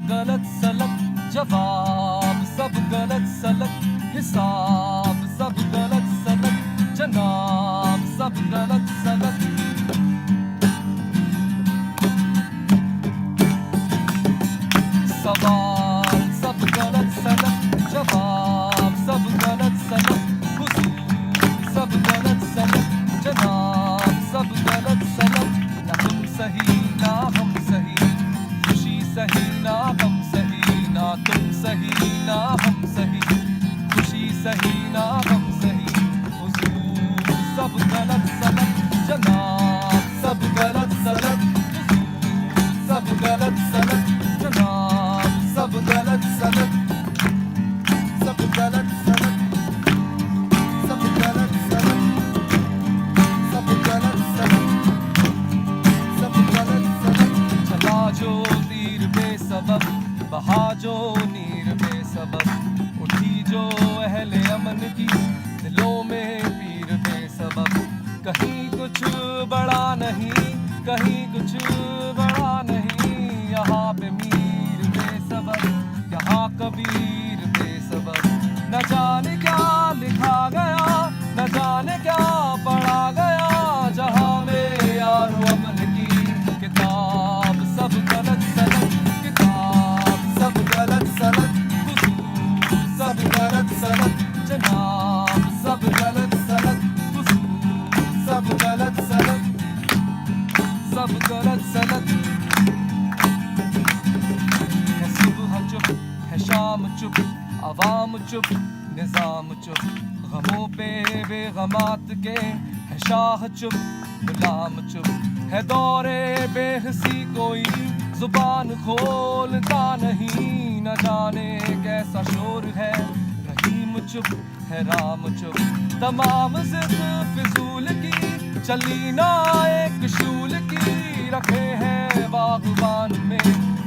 गलत सलत जवाब सब गलत सलत हिसाब सब गलत सलत जनाब सब गलत सलत सवाल सब गलत सलत जवाब सब गलत सलत हुजूर सब गलत सलत जनाब सब गलत सलत ना तुम सही ना हम सही खुशी सही ना गम सही ना तुम सही ना हम सही खुशी सही ना गम सही हुजूर सब गलत सलत जनाब सब गलत सलत हुजूर सब गलत सलत जनाब सब गलत सलत सब गलत सलत सब गलत सलत सब गलत सलत सब गलत सलत चला जो तीर बेसबब बहा जो नीर बेसबब उठी जो अहले अमन की दिलों में पीर बेसबब कहीं कुछ बड़ा नहीं कहीं कुछ बड़ा नहीं यहाँ पे मीर बेसबब यहाँ कबीर बेसबब न जाने क्या लिखा गया न जाने क्या पढ़ा गया जहाँ में यारो अमन की किताब सब गलत सलत किताब सब गलत सलत हुजूर सब गलत सलत जनाब सब गलत सलत हुजूर सब गलत सलत सब गलत सलत है सुबह चुप है शाम चुप अवाम चुप निजाम चुप गमों पे बेगमात के है शाह चुप गुलाम चुप है दौरे बेहसी कोई जुबान खोलता नहीं न जाने कैसा शोर है रहीम चुप है राम चुप तमाम जिद फिजूल की चली ना एक शूल की रखे हैं बागबान में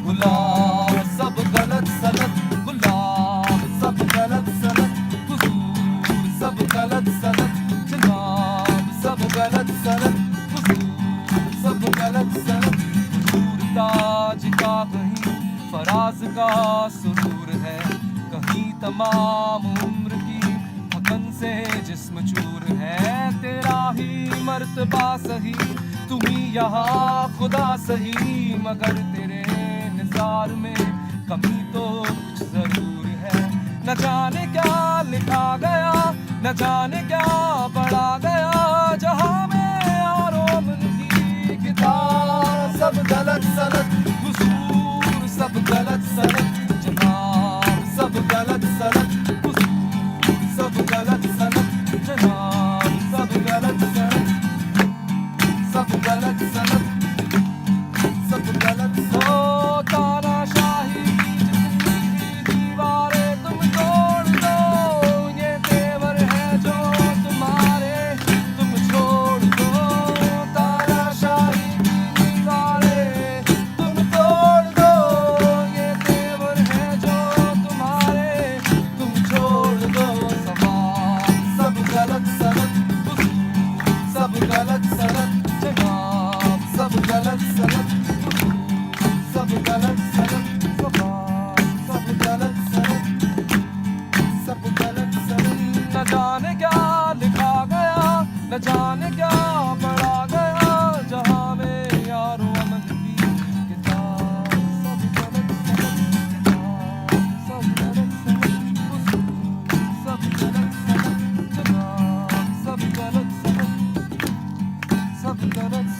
गुलाब सब गलत सलत गुलाब सब गलत सलत हुजूर सब गलत सलत जनाब सब गलत सलत हुजूर सब गलत सलत हुजूर ताज का कहीं फराज का सुरूर है कहीं तमाम उम्र की थकन से जिस्म चूर है तेरा ही मर्तबा सही तुम्ही यहाँ खुदा सही मगर तेरे निज़ार में कमी तो कुछ जरूर है न जाने क्या लिखा गया न जाने क्या पढ़ा गया जहाँ में यारो अमन की किताब सब गलत सलत हुजूर सब गलत सलत जनाब सब गलत सलत हुजूर सब गलत सलत जनाब सब गलत सलत सब गलत सलत सब गलत ओ तानाशाही की जितनी दीवारें तुम तोड़ दो ये तेवर है जो तुम्हारे तुम छोड़ दो तानाशाही की दीवारें तुम तोड़ दो ये तेवर है जो तुम्हारे तुम छोड़ दो सवाल सब गलत सलत हुजूर सब गलत सलत जनाब सब गलत सलत सब गलत सलत सब गलत सलत सब गलत सलत न जाने क्या लिखा गया न जाने क्या पढ़ा गया जहाँ में यारो अमन की किताब सब गलत सलत किताब सब गलत सलत हुजूर सब गलत सलत जनाब सब गलत सलत सब गलत